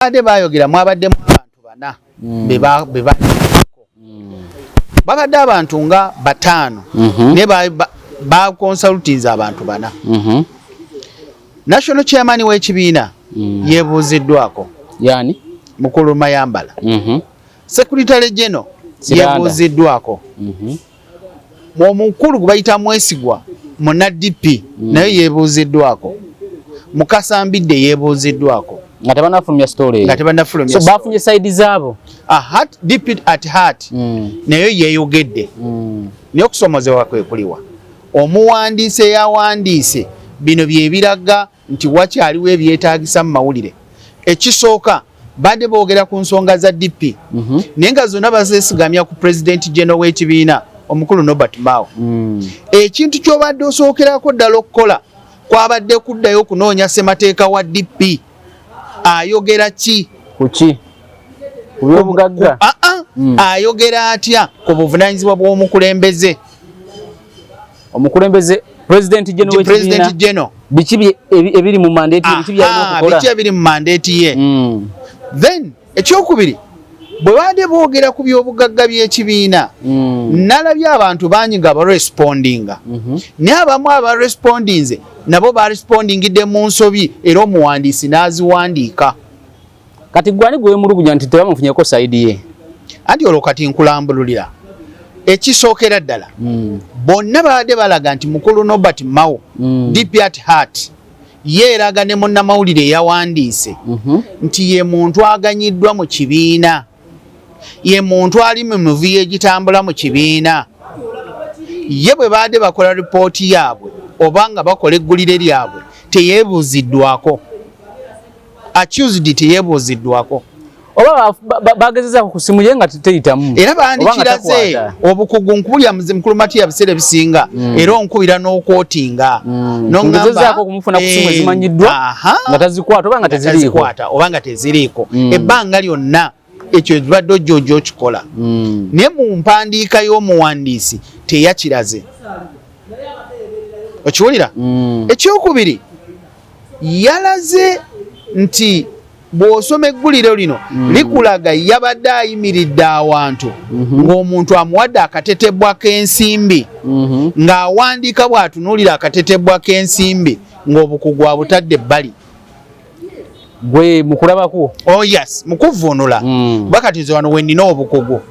ade bayogera mwabadde mu abantu bana beba babadde abantu nga batano ne ba consultings abantu bana national chairman w'ekibiina yebuuziddwako yani Mukulu Mayambala secretary general yebuuziddwako omukulu gubayita Mwesigwa muna DP naye yebuuziddwako Mukasambidde yebuuziddwako ngate banafulumya story so bafunye side zabo DP at heart naye yeyogedde niyo kusomozebwa kwe kuliwa omuwandiise yawandiise bino byebiraga nti wakyaliwo ebyetaagisa mu mawulire ekisooka badde boogera ku nsonga za DP naye nga zonna bazeesigamya ku president general w'ekibiina omukulu Norbert Mao ekintu ky'obadde osookerako ddala okukola kwabadde kuddayo okunoonya ssemateeka wa DP ayogera ki kuki kubyobugagga ayogera atya ku buvunaanyizibwa bw'omukulembeze omukulembeze president general biki ebiri mu mandate biki byalina okukola biki ebiri mu mandate ye then ekyokubiri bwe baade boogera ku byobugagga by'ekibiina nalabye abantu bangi nga barespondinga naye abamu abarespondinze nabo barespondingidde mu nsobi era omuwandiisi n'aziwandiika kati gwani gwe mulugunya nti tebamufunyeko sayidi ye anti olwo kati nkulambululira ekisookera ddala bonna baade balaga nti mukulu Norbert Mao DP at heart yeeraga ne munnamawulire yawandiise nti ye muntu aganyiddwa mu kibiina ye muntu ali mu mivuyo egitambula mu kibiina ye bwe baade bakola ripooti yaabwe oba nga bakola eggulire lyabwe teyeebuuziddwako accused teyeebuuziddwako oba bagezezaako ku simu ye nga teyitamu era bandikiraze obukugu nkubulya mukulu Matiya biseera bisinga era onkubira n'okwotinga nongezezaako okumufuna ku simu ezimanyiddwa nga tazikwata oba nga teziriiko ebbanga lyonna ekyo badde ojjojja okikola naye mu mpandiika y'omuwandiisi teyakiraze okiwulira ekyokubiri yalaze nti bw'osoma egguliro lino likulaga yabadde ayimiridde awantu ng'omuntu amuwadde akatetebwa k'ensimbi ng'awandiika bw'atunuulira akatetebwa k'ensimbi ng'obukugu abutadde ebbali gwe mukulabako yes mukuvunula bakati nze wano wennina obukugu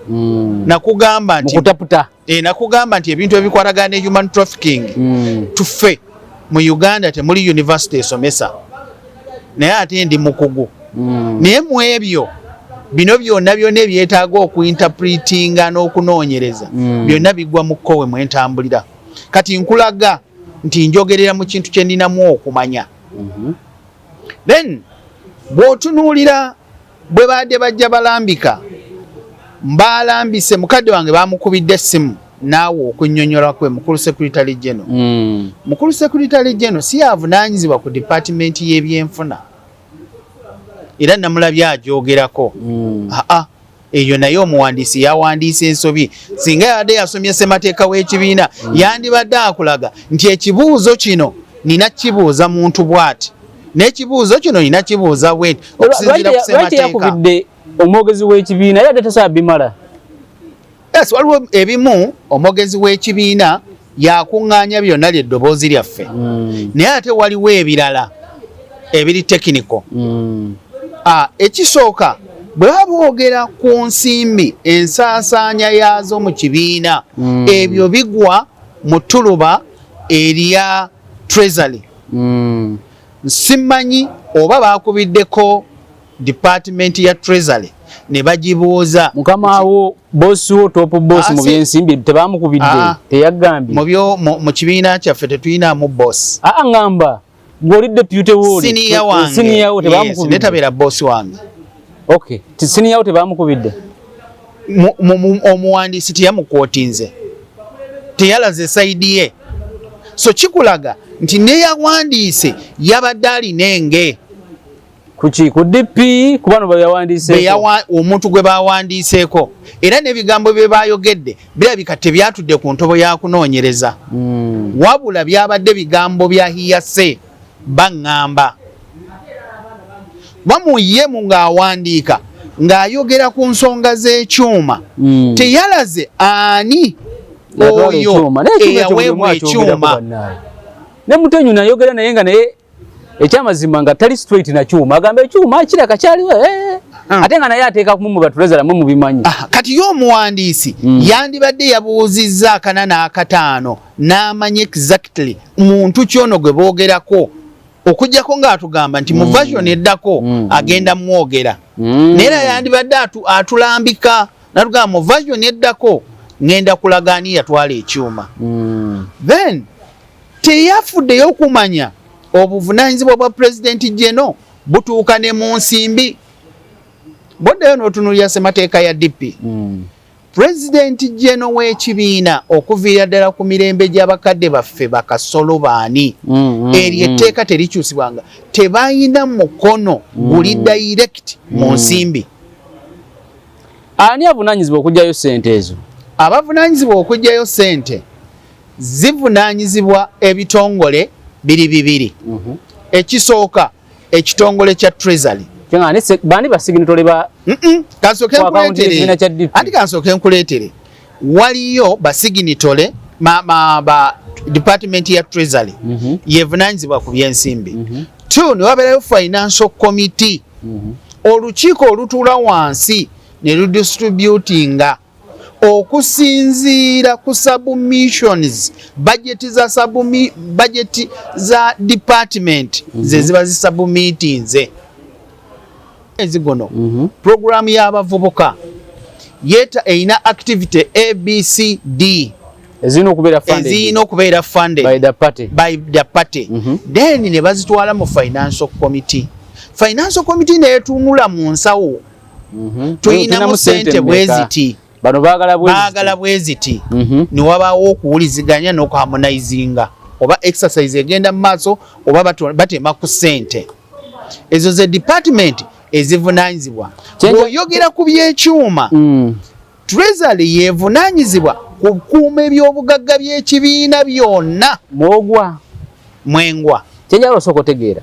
nakugamba nti nakugamba nti ebintu ebikwatagana ne human trafficking tuffe mu Uganda temuli university esomesa naye ate ndi mukugu naye mu ebyo bino byonna ebyetaaga okuinterpretinga n'okunoonyereza byonna bigwa mu kkowe mwentambulira kati nkulaga nti njogerera mu kintu kye ndinamu okumanya then bw'otunuulira bwe baadde bajja balambika mbalambise mukadde wange bamukubidde essimu naawe okunnyonnyola kwe mukulu secretary general mukulu secretary general si avunaanyizibwa ku department y'ebyenfuna era namulabye agyogerako eyo naye omuwandiisi yawandiisa ensobi singa yabadde yasomye ssemateeka w'ekibiina yandibadde akulaga nti ekibuuzo kino nina kibuuza muntu bw'ati n'ekibuuzo kino nina kibuuza bweti okusinziira ku ssemateeka yakubidde omwogezi w'ekibiina yadde tasobola bimala waliwo ebimu omwogezi w'ekibiina yakuŋŋaanya byonna ly'eddoboozi lyaffe naye ate waliwo ebirala ebiri tekiniko ekisooka bwe baboogera ku nsimbi ensaasaanya yaazo mu kibiina ebyo bigwa mu ttuluba erya treasury simanyi oba bakubiddeko department ya treasury ne bagibuuza mukama wo bosi wo top boss mu byensimbi tebamukubidde teyagambye mu kibiina kyaffe tetuyinaamu boss ngamba ng'oli deputy wo senior wo tebamukubidde netabeera boss wange senior wo tebamukubidde omuwandiisi teyamukwotinze teyalaze sayidi ye so kikulaga nti neyawandiise yabadde alina enge kuki ku DP kubano bayawandiseeko omuntu gwe bawandiiseeko era n'ebigambo bye bayogedde birabika tebyatudde ku ntobo ya kunoonyereza wabula byabadde bigambo bya hiyase baŋŋamba bamuye mu ng'awandiika ng'ayogera ku nsonga z'ekyuma teyalaze ani oyo eyaweebwa ekyuma. Ne Mutenyu nayogera naye nga naye ekyamazima nga tali straight na kyuma agamba ekyuma kiraka kyaliwo ate nga naye ateeka kumu batulezala mu bimanyi. Kati y'omuwandiisi yandibadde yabuuzizza akana n'akataano n'amanya exactly muntu kyono gwe boogerako okujjako ng'atugamba nti mu version eddako agenda mwogera naye era yandibadde atulambika natugamba mu version eddako ngenda kulaga ani yatwala ekyuma. Then teyafuddeyo okumanya obuvunaanyizibwa bwa President General butuuka ne mu nsimbi. Boddeyo n'otunuulira ssemateeka ya DP. President General w'ekibiina okuviira ddala ku mirembe gy'abakadde baffe bakasolo baani eryo etteeka terikyusibwanga tebayina mukono guli direct mu nsimbi. Ani avunaanyizibwa okugyayo ssente ezo? Abavunaanyizibwa okugyayo ssente zivunaanyizibwa ebitongole bibiri. Ekisooka ekitongole kya Treasury. Bani basignatory ba kansooke nkuleetere waliyo basignatory ba department ya Treasury yevunaanyizibwa ku byensimbi. 2 ne wabeerayo financial committee olukiiko olutuula wansi ne ludistributinga okusinziira ku submissions budget za department ze ziba zisubmitinze. Ezigono program y'abavubuka yeta eina activity ABCD ezino okubeera funded by the party. Then ne bazitwala mu financial committee neetunula mu nsawo tuyinamu ssente bweziti bano baagala bweziti ne wabaawo okuwuliziganya n'okuharmonizinga oba exercise egenda mu maaso oba batema ku ssente ezo ze department ezivunaanyizibwa. Bw'oyogera ku by'ekyuma Treasury yevunaanyizibwa ku kukuuma ebyobugagga by'ekibiina byonna mwengwa. Kyenjala osooka otegeera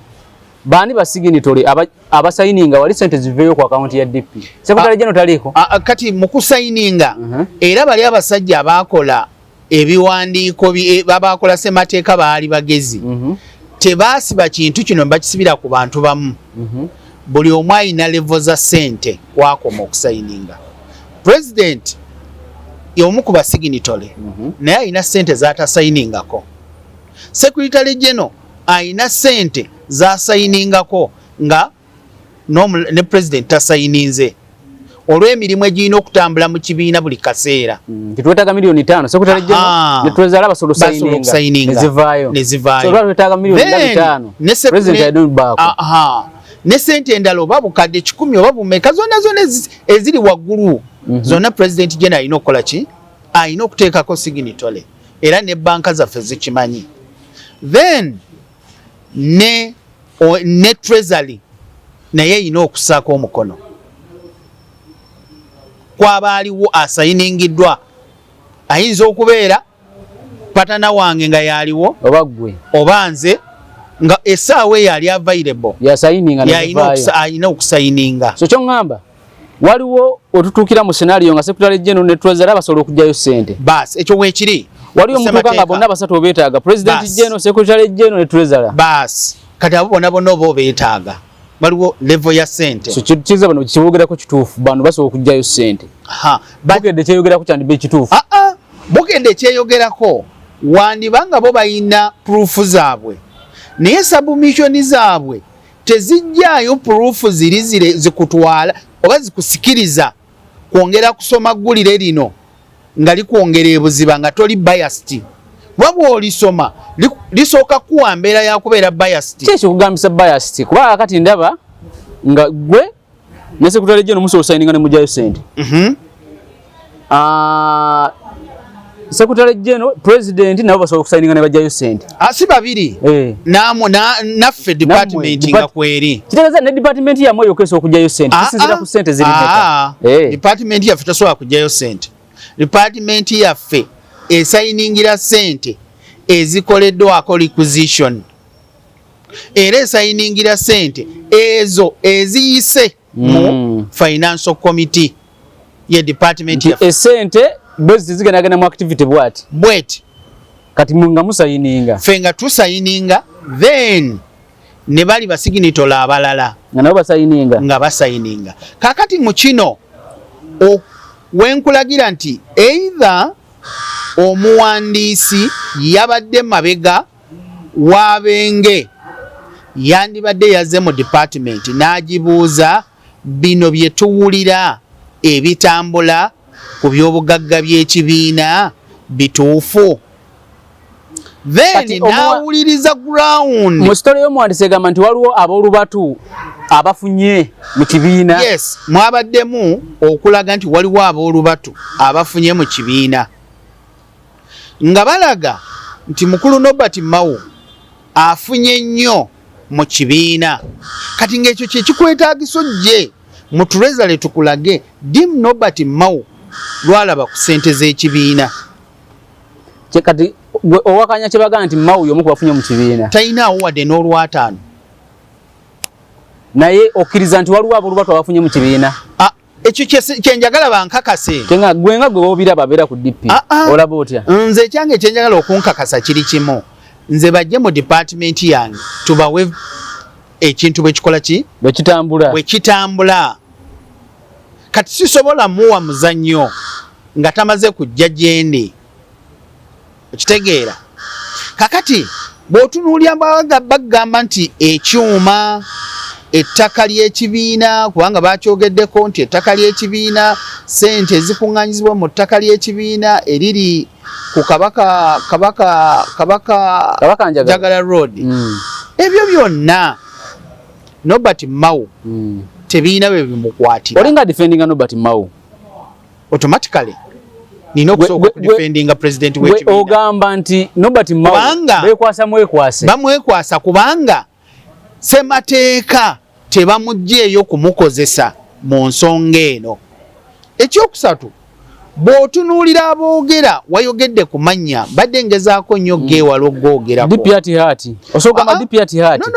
baani basignatory abasayininga wali ssente ziveeyo ku akaunti ya DP. Secretary General taliiko kati mu kusayininga era bali abasajja abaakola ebiwandiiko abakola ssemateeka baali bagezi tebaasiba kintu kino bakisibira ku bantu bamu. Buli omu alina level za ssente wakoma okusayininga. President y'omu ku basignatory naye alina ssente z'atasayiningako. Secretary General alina ssente z'asayiningako nga ne President tasayininze olw'emirimu egirina okutambula mu kibiina buli kaseera. Twetaaga milioni 5 Secretary General ne Treasury basobola okusayininga ne zivaayo. So twetaaga milioni 5 President ayidonbaako. Ne ssente endala oba bukadde 10 oba bumeka zonna eziri waggulu zonna President General alina okukola ki? Alina okuteekako signatory era ne banka zaffe zikimanyi. Then ne Treasury naye alina okussaako omukono kwaba aliwo asayiningiddwa. Ayinza okubeera patana wange nga yaliwo oba nze nga essaawa eyo ali available alina okusayininga. So kyongamba waliwo otutuukira mu scenario nga Secretary General ne Treasury basobola okugyayo ssente. Bas ekyo weekiri waliwo omutuuka nga bonna basatu obeetaaga President General, Secretary General ne Treasury. Bas kati abo bonna oba obeetaaga waliwo level ya ssente. So kiza bano kibogerako kituufu bano basobola okugyayo ssente. Bugedde kyeyogerako kyandibe kituufu. Bugedde kyeyogerako wandibanga bo balina proof zaabwe naye submission zaabwe tezijjaayo proof ziri zikutwala oba zikusikiriza kwongera kusoma ggulire lino nga likwongera ebuziba nga toli biased. Bwabwo olisoma lisooka kuwa mbeera ya kubeera biased. Kyekyo kugambisa biased kuba kati ndaba nga gwe ne Secretary General musobola osayininga ne mujjayo ssente. Secretary General, President nabo basobola okusayininga ne bajjayo ssente. Si babiri naffe department nga kweri kitegeeza ne department yamwe yokeesa okugjayo ssente kisinzira ku ssente zirimeka. Department yaffe tasobola kujjayo ssente. Department yaffe esayiningira ssente ezikoleddwako requisition era esayiningira sente ezo eziyise mu financial committee ye department ya esente bwezi zigenagena mu activity bwet kati munga musayininga fenga tusayininga then ne bali basiginitola abalala nga basayininga kakati mu kino wenkulagira nti either omuwandiisi yabadde mabega wabenge yandibadde yazze mu department n'agibuuza bino bye tuwulira ebitambula ku by'obugagga by'ekibiina bituufu then n'awuliriza ground mu story y'omuwandiisi egamba nti waliwo ab'olubatu abafunye mu kibiina. Yes, mwabaddemu okulaga nti waliwo ab'olubatu abafunye mu kibiina nga balaga nti mukulu Norbert Mao afunye nnyo mu kibiina kati ng'ekyo kye kikwetaagisa ojje mu Treasury tukulage dim Norbert Mao lwalaba ku ssente z'ekibiina kati owakanya kye bagamba nti Mao y'omu ku bafunye mu kibiina talinawo wadde n'olwataano naye okkiriza nti waliwo ab'olubatu abafunye mu kibiina. Ekyo kyenjagala bankakase gwe nga gwe w'obiraba abeera ku DP olaba otya? Nze ekyange kyenjagala okunkakasa kiri kimu nze bajje mu department yange tubawe ekintu bwe kikola ki bwe kitambula kati sisobola muwa muzannyo nga tamaze kujja gyendi okitegeera kakati bw'otunuulya bagamba nti ekyuma ettaka ly'ekibiina kubanga bakyogeddeko nti ettaka ly'ekibiina sente ezikuŋŋaanyizibwa mu ttaka ly'ekibiina eriri ku kabaka Njagala Road ebyo byonna Norbert Mao tebiina bwe bimukwatira. Olinga defendinga Norbert Mao automatically nina okusooka okudefendinga president w'ekibiina. Ogamba nti Norbert Mao bamwekwasa kubanga ssemateeka tebamugjeeyo kumukozesa mu nsonga eno. Ekyokusatu bw'otunuulira aboogera wayogedde ku mannya badde ngezaako nnyo geewala ogoogerako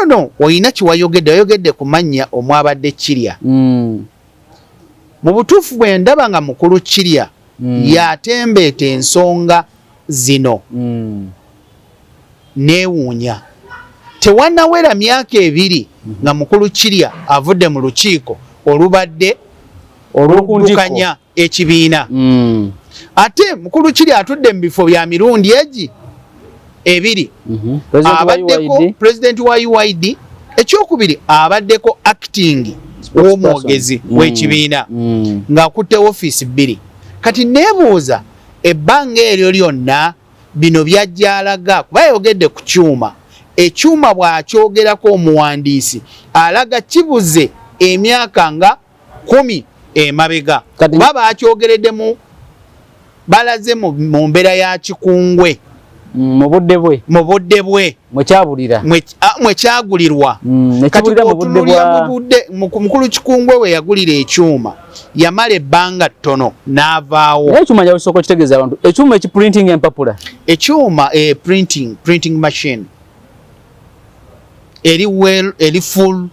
no olina wayogedde ku mannya omwabadde Kirya mu butuufu bwe ndaba nga mukulu Kirya yatembeeta ensonga zino neewuunya tewanawera myaka 2 nga mukulu Kirya avudde mu lukiiko olubadde olukundikanya ekibiina ate mukulu Kirya atudde mu bifo bya mirundi egi 2 abaddeko president wa UID ekyokubiri abaddeko acting w'omwogezi w'ekibiina ng'akutte ofiisi 2 kati neebuuza ebbanga eryo lyonna bino byajja alaga kuba yayogedde ku kyuma ekyuma bw'akyogerako omuwandiisi alaga kibuze emyaka nga 10 emabega kuba bakyogereddemu balaze mu mbeera ya kikungwe mu budde bwe mwekyagulirwa kati otunulira mukulu kikungwe we yagulira ekyuma yamala ebbanga ttono n'avaawo. Ekyuma kyasooka okitegeeza abantu ekyuma ekiprinting empapula ekyuma printing machine eri full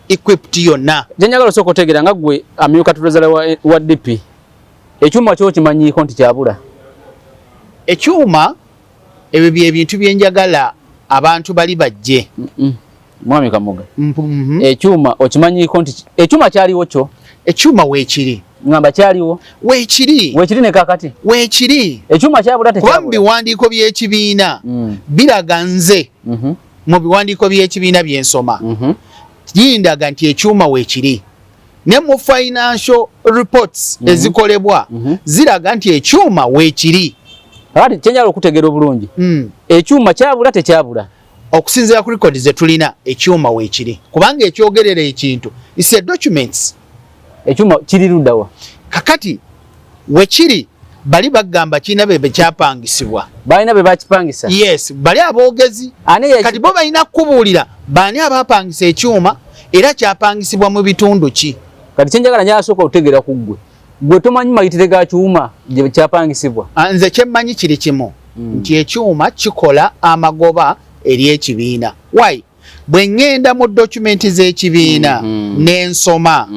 equipped yonna. Gyenjagala osooka otegeera nga gwe amyuka Treasury wa DP ekyuma kyo kimanyiiko nti kyabula. Ekyuma ebyo byebintu byenjagala abantu bali bajje mwami Kamuga ekyuma okimanyiiko nti ekyuma kyaliwo kyo ekyuma weekiri ngamba kyaliwo weekiri ne kakati weekiri ekyuma kyabula tekyabula. Kuba biwandiiko by'ekibiina biraga nze mu biwandiiko by'ekibiina byensoma yindaga nti ekyuma weekiri ne mu financial reports ezikolebwa ziraga nti ekyuma weekiri. Kati kyenjala okutegeera obulungi ekyuma kyabula tekyabula okusinziira ku record ze tulina ekyuma weekiri kubanga ekyogerera ekintu is a documents ekyuma kiri luddawa kakati wekiri bali bagamba kina bebe kyapangisibwa balina be bakipangisa. Yes bali aboogezi kati bo balina kubuulira baani abapangisa ekyuma era kyapangisibwa mu bitundu ki. Kati kyenjagala nyasooka okutegeera ku gwe tomanyi mayitire ga kyuma gye kyapangisibwa. Nze kyemmanyi kiri kimu nti ekyuma kikola amagoba eri ekibiina. Why? bwe ngenda mu document z'ekibiina n'ensoma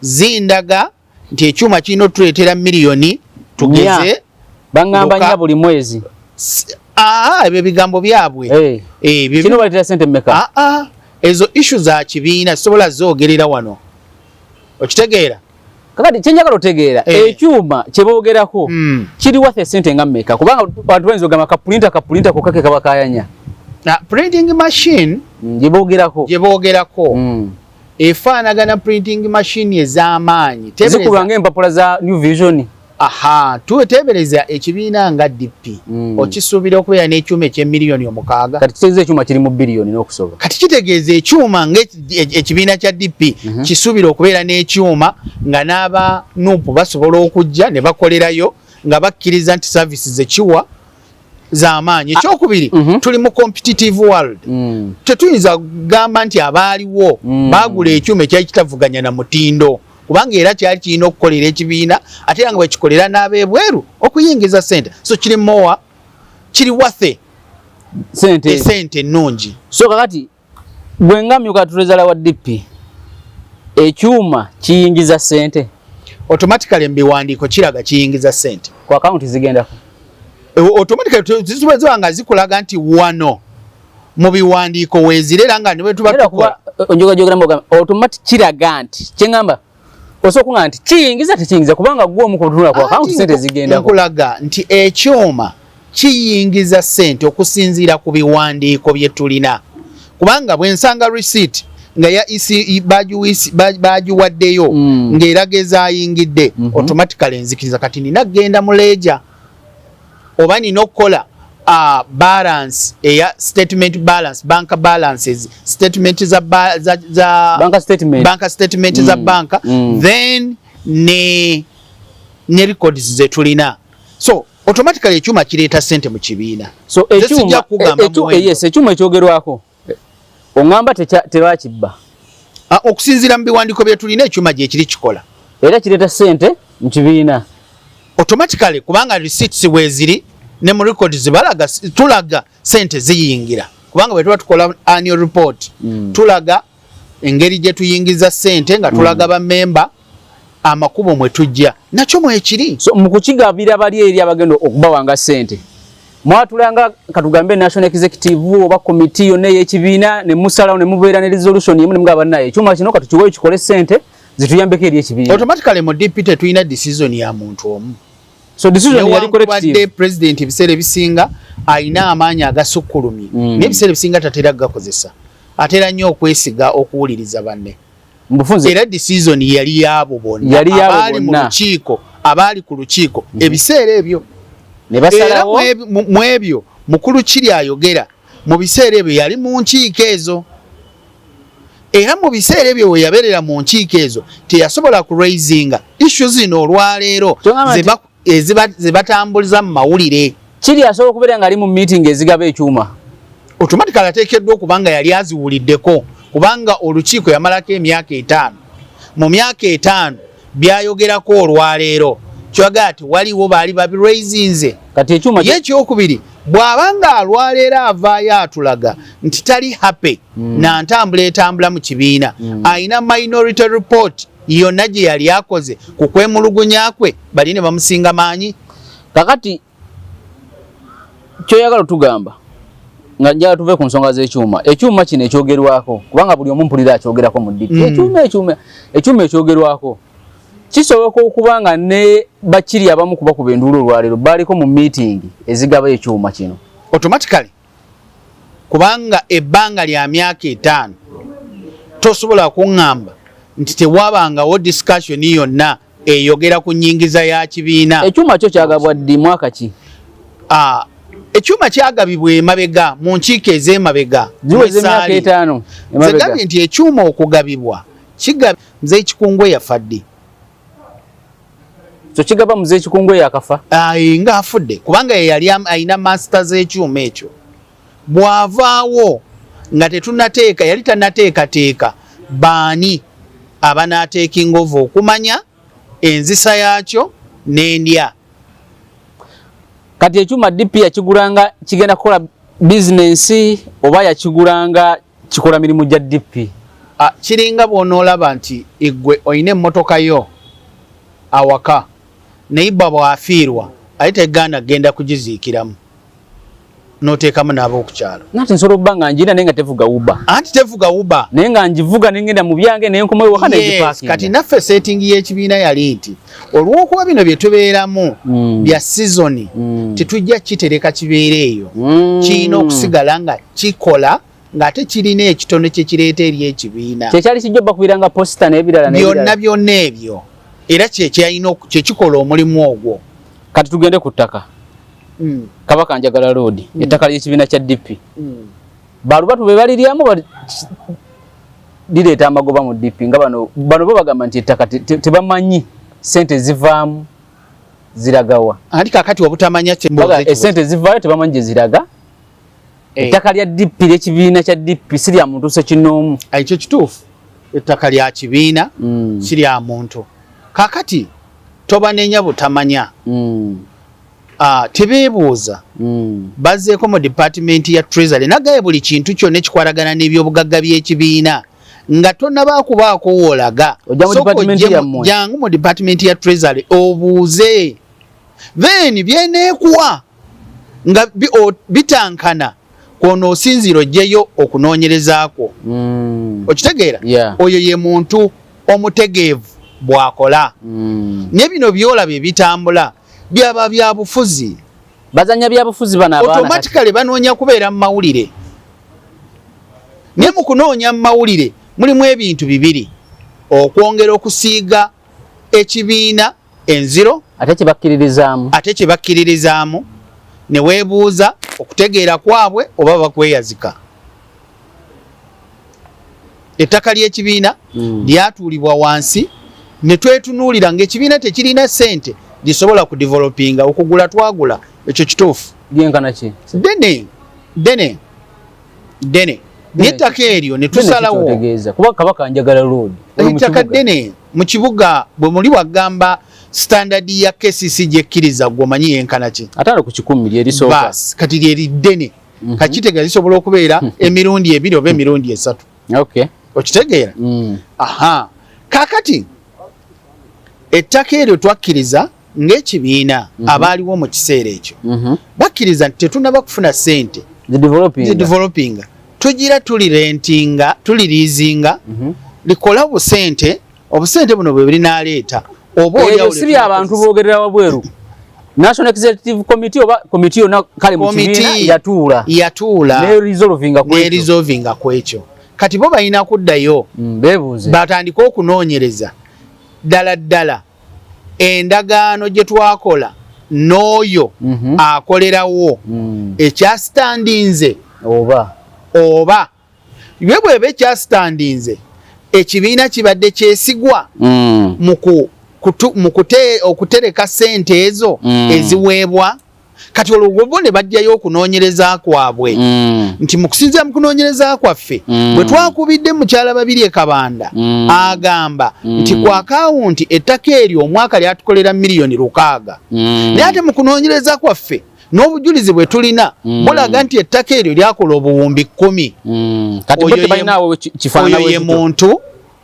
zindaga nti ekyuma kirina otuleetera miliyoni tugeze bangamba nya buli mwezi. Ebyo bigambo byabwe. Kino baleetera ssente mmeka? Ezo issue za kibiina sobola zoogerera wano. Okitegeera? Kakati kyenjagala otegeera ekyuma kye boogerako kiri worth ssente nga mmeka? Kubanga abantu bayinza ogamba kapulinta kokake kaba kayanya. Printing machine gye boogerako efaanagana printing machine ez'amaanyi. Zikulwanga empapula za New Vision. Tuteebereza ekibiina nga DP okisuubira okubeera n'ekyuma eky'emiliyoni 600. Kati kitegeeza ekyuma kiri mu biliyoni n'okusobola. Kati kitegeeza ekyuma ng'ekibiina kya DP kisuubira okubeera n'ekyuma nga n'aba NUP basobola okujja ne bakolerayo nga bakkiriza nti services ekiwa z'amaanyi. Ekyokubiri tuli mu competitive world. Tetuyinza kugamba nti abaaliwo baagula ekyuma ekyali kitavuganya na mutindo. Kubanga era kyali kirina okukolera ekibiina ate nga bwe kikolera n'abeebweru okuyingiza ssente. So kiri mowa kiri wathe ssente ennungi. So kakati bwe ngamyuka tulezala wa DP ekyuma kiyingiza ssente automatically mbiwandiiko kiraga kiyingiza ssente ku akaunti zigendako. Automatically ziba nga zikulaga nti wano mu biwandiiko weezirera nga ne bwe tuba tukola onjogera mugamba automatic kiraga nti kyengamba osokuŋŋa nti kiyingiza tekiyingiza kubanga gw'omu ku tunula ku akaunti ssente zigendako. Nkulaga nti ekyuma kiyingiza ssente okusinziira ku biwandiiko bye tulina. Kubanga bwe nsanga receipt nga ya bagiwaddeyo ng'eraga ezaayingidde automatically nzikiriza kati nina kgenda mu ledger oba nina okukola balance eya statement balance bank balances statement za bank statement za banka then ne records ze tulina. So automatically ekyuma kireeta ssente mu kibiina. So ekyuma ekyogerwako oŋŋamba tebakibba okusinziira mu biwandiiko bye tulina ekyuma gye kiri kikola era kireeta ssente mu kibiina automatically kubanga receipts bweziri ne mu records tulaga ssente ziyingira. Kubanga bwe tuba tukola annual report tulaga engeri gye tuyingiza ssente nga tulaga bammemba amakubo mwe tujja nakyo mwekiri. So mu kukigabira bali eri abagenda okubawanga ssente mwatulanga katugambe national executive oba committee yonna ey'ekibiina ne musalawo ne mubeera ne resolution yemu ne mugaba naye ekyuma kino katukiwe kikole ssente zituyambeko eri ekibiina. Automatically mu DP tetulina decision ya muntu omu. So decision yali collective. President ebiseera ebisinga alina amaanyi agasukkulumye n'ebiseera ebisinga tatera gakozesa atera nnyo okwesiga okuwuliriza banne. Era decision yali yaabo bonna abaali mu lukiiko abaali ku lukiiko ebiseera ebyo ne basalawo mu ebyo mukulu kiri ayogera mu biseera ebyo yali mu nkiiko ezo. Era mu biseera ebyo we yabeerera mu nkiiko ezo teyasobola ku raisinga issue zino olwaleero ze batambuliza mu mawulire. Kiri asobola okubeera nga ali mu meeting ezigaba ekyuma automatically ateekeddwa okubanga yali aziwuliddeko kubanga olukiiko yamalako emyaka 5. Mu myaka 5 byayogerako olwaleero kyoga ati waliwo baali babiraisinze. Kati ekyuma yekyokubiri bw'abanga alwaleero avaayo atulaga nti tali happy na ntambula etambula mu kibiina ayina minority report yonna gye yali akoze ku kwemulugunya kwe bali ne bamusinga maanyi. Kakati kyoyagala otugamba nga njala tuve ku nsonga z'ekyuma ekyuma kino ekyogerwako kubanga buli omu mpulira akyogerako mu DP ekyuma ekyogerwako kisoboka okubanga ne bakiri abamu kuba ku benduulu olwaleero baaliko mu meeting ezigaba ekyuma kino automatically kubanga ebbanga lya myaka 5 tosobola kuŋŋamba nti tewabangawo discussion yonna eyogera ku nnyingiza ya kibiina. Ekyuma kyo kyagabwa ddi mwaka ki? Ekyuma kyagabibwa emabega mu nkiiko ez'emabega ziweze emyaka 5 emabega. Zegambye nti ekyuma okugabibwa Mzee Kikungwe yafa ddi. So kigaba Mzee Kikungwe yakafa? Nga afudde kubanga yali ayina masters ekyuma ekyo. Bw'avaawo nga tetunateeka yali tannateekateeka baani abanaateekinga over okumanya enzisa yaakyo n'endya. Kati ekyuma DP yakigulanga kigenda kukola business oba yakigulanga kikola mirimu gya DP kiringa bw'onoolaba nti eggwe olina emmotoka yo awaka neiba bw'afiirwa ate tegaana genda kugiziikiramu n'oteekamu n'ab'okukyalo nati nsobola okuba nga njina naye nga tevuga uba anti tevuga uba naye nga ngivuga nengenda mu byange naye nkomayo waka negipaakinga kati naffe settingi y'ekibiina yali nti olw'okuba bino bye tubeeramu bya sizoni tetujja kitereka kibeera eyo kirina okusigala nga kikola ng'ate kirina ekitono kye kireeta eri ekibiina kyekyali kijja bakubiranga posita n'ebirala byonna ebyo era kyekikola omulimu ogwo kati tugende ku ttaka Kabaka Njagala Road ettaka ly'ekibiina kya DP balubatu be baliryamu lireeta amagoba mu DP nga bano bo bagamba nti ettaka tebamanyi sente zivaamu ziragawa ati kakati obutamanya sente zivaayo tebamanyi gye ziraga ettaka lya DP ly'ekibiina kya DP si lya muntu sekinoomu ekyo kituufu ettaka lya kibiina si lya muntu kakati tobanenya butamanya tebeebuuza bazzeeko mu department ya treasury nagaye buli kintu kyonna ekikwatagana n'ebyobugagga by'ekibiina nga tonnabakubaako woolaga jangu mu department ya treasury obuuze then byeneekuwa nga bitankana kw'onoosinziira ojjeyo okunoonyerezaako okitegeera oyo ye muntu omutegeevu bw'akola naye bino byolaba ebitambula byaba byabufuzi bazanya byabufuzi bana abaana automatically banoonya kubeera mu mawulire naye mu kunoonya mu mawulire mulimu ebintu bibiri okwongera okusiiga ekibiina enziro ate kyebakkiririzaamu ne weebuuza okutegeera kwabwe oba bakweyazika ettaka ly'ekibiina lyatuulibwa wansi ne twetunuulira ng'ekibiina tekirina ssente lisobola ku developinga okugula twagula ekyo kituufu byenkana ki dene n'ettaka eryo ne tusalawo kuba Kabaka Njagala Road ettaka ddene mu kibuga bwe muli wagamba standard ya KCC gyekkiriza gwomanyi yenkana ki atano ku 10 lyerisooka bas kati lyeri ddene kakitegeeza lisobola okubeera emirundi 2 oba emirundi 3 okitegeera kakati ettaka eryo twakkiriza ng'ekibiina abaaliwo mu kiseera ekyo bakkiriza nti tetunaba kufuna ssente zidevelopinga tugira tuliriizinga likola obusente buno bwe bulinaaleeta oba si by'abantu boogerera wabweru National Executive Committee oba komiti yonna kale mu kibiina yatuula ne-resolvinga ku ekyo kati bo balina kuddayo batandika okunoonyereza ddala endagaano gye twakola n'oyo akolerawo ekyasitandinze oba bwe bweba ekyasitandinze ekibiina kibadde kyesigwa mu okutereka ssente ezo eziweebwa kati olwo ne bajjayo okunoonyereza kwabwe nti mu kusinziira mu kunoonyereza kwaffe bwe twakubidde mukyala babiri e Kabanda agamba nti ku akawunti ettaka eryo omwaka lyatukolera miliyoni 600 naye ate mu kunoonyereza kwaffe n'obujulizi bwe tulina bulaga nti ettaka eryo lyakola obuwumbi 10 oyo ye muntu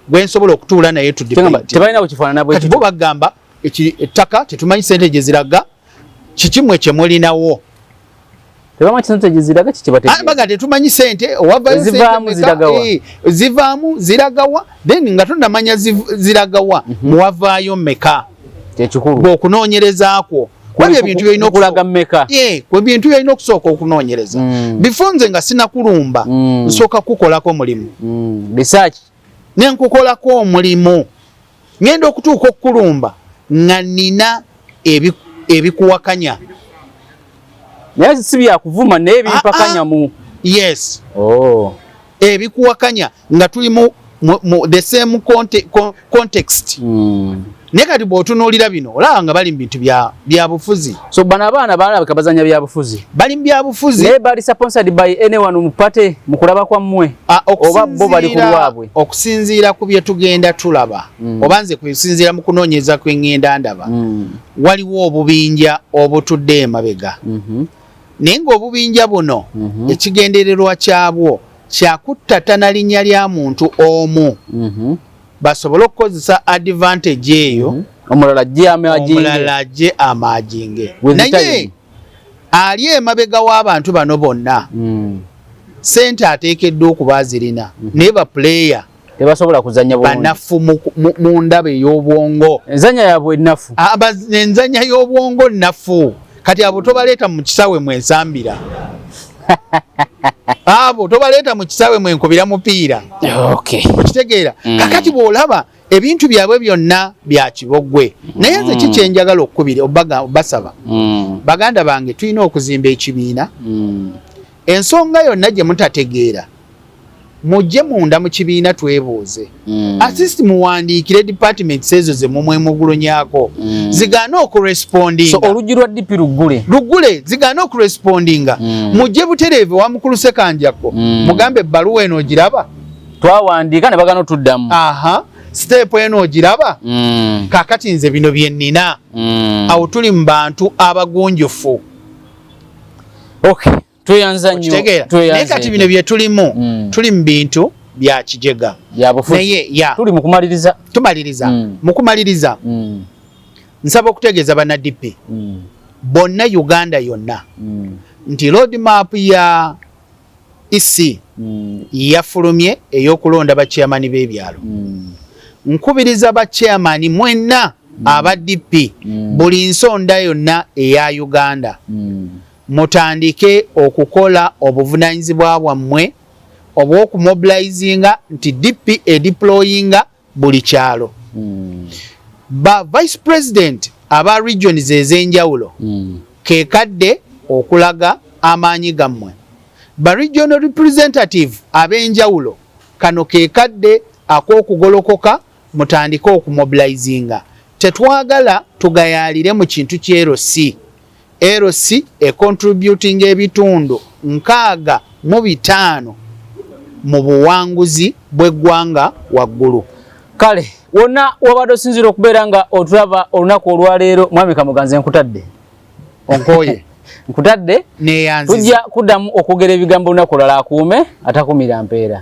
gwe nsobola okutuula naye kati bo bagamba ettaka tetumanyi ssente gye ziraga kikimwe kye mulinawo baga tetumanyi ssente zivaamu ziragawa then nga tonnamanya ziragawa muwavaayo mmeka bw'okunoonyerezaakwo ebintu byolina okusooka okunoonyereza bifunze nga sinakulumba nsooka kukolako mulimu nenkukolako omulimu ngenda okutuuka okukulumba nga nina ebikuwakanya naye si byakuvuma naye bimpakanyamu yes ebikuwakanya nga tuli mu the same context naye kati bw'otunuulira bino olaba nga bali mu bintu bya bufuzi so bano abaana balabika bazanya bya bufuzi bali mu bya bufuzi naye bali sponsored by anyone mupate mu kulaba kwammwe oba bo bali ku lwabwe okusinziira ku bye tugenda tulaba oba nze kusinziira mu kunoonyeza kw'engenda ndaba waliwo obubinja obutudde emabega naye ng'obubinja buno ekigendererwa kyabwo kyakuttatana linnya lya muntu omu basobole okukozesa advantage eyo omulala gye amajinge naye ali emabega w'abantu bano bonna sente ateekeddwa okuba azirina naye bapuleya tebasobola kuzanya banafu mu ndaba ey'obwongo enzanya y'obwongo nnafu kati abo tobaleeta mu kisawe mwensambira abo tobaleeta mu kisawe mwenkubira mupiira okitegeera kakati bw'olaba ebintu byabwe byonna bya kiboggwe naye nze kikyenjagala okkubira obasaba baganda bange tulina okuzimba ekibiina ensonga yonna gye mutategeera mujje munda mu kibiina twebuuze assist muwandiikire departments ezo ze mumwemugulunyaako zigaane okurespondinga oluggi lwa DP luggule zigaane okurespondinga mujje butereeve wa mukulu Sekanjako mugambe ebbaluwa eno ogiraba twawandiika ne bagaana otuddamu step eno ogiraba kaakati nze bino bye nnina awo tuli mu bantu abagunjufu naye kati bino bye tulimu tuli mu bintu bya kijega naye tumaliriza mukumaliriza nsaba okutegeeza bana DP bonna Uganda yonna nti road map ya EC yafulumye ey'okulonda bachairman b'ebyalo nkubiriza bachairman mwenna aba DP buli nsonda yonna eya Uganda mutandike okukola obuvunanyizibwa bwammwe obw'okumobilizinga nti DP edeployinga buli kyalo ba vice president aba regions ez'enjawulo kekadde okulaga amaanyi gammwe ba regional representative ab'enjawulo kano kekadde ak'okugolokoka mutandike okumobilizinga tetwagala tugayaalire mu kintu ky'erosi LC contributing ebitundu 65 mu buwanguzi bw'eggwanga waggulu. Kale wonna wabadde osinzira okubeera nga otulaba olunaku olwaleero mwami Kamuganze nkutadde onkoye nkutadde neyanziza tujja kuddamu okwogera ebigambo olunaku olwala akuume atakumira mpeera.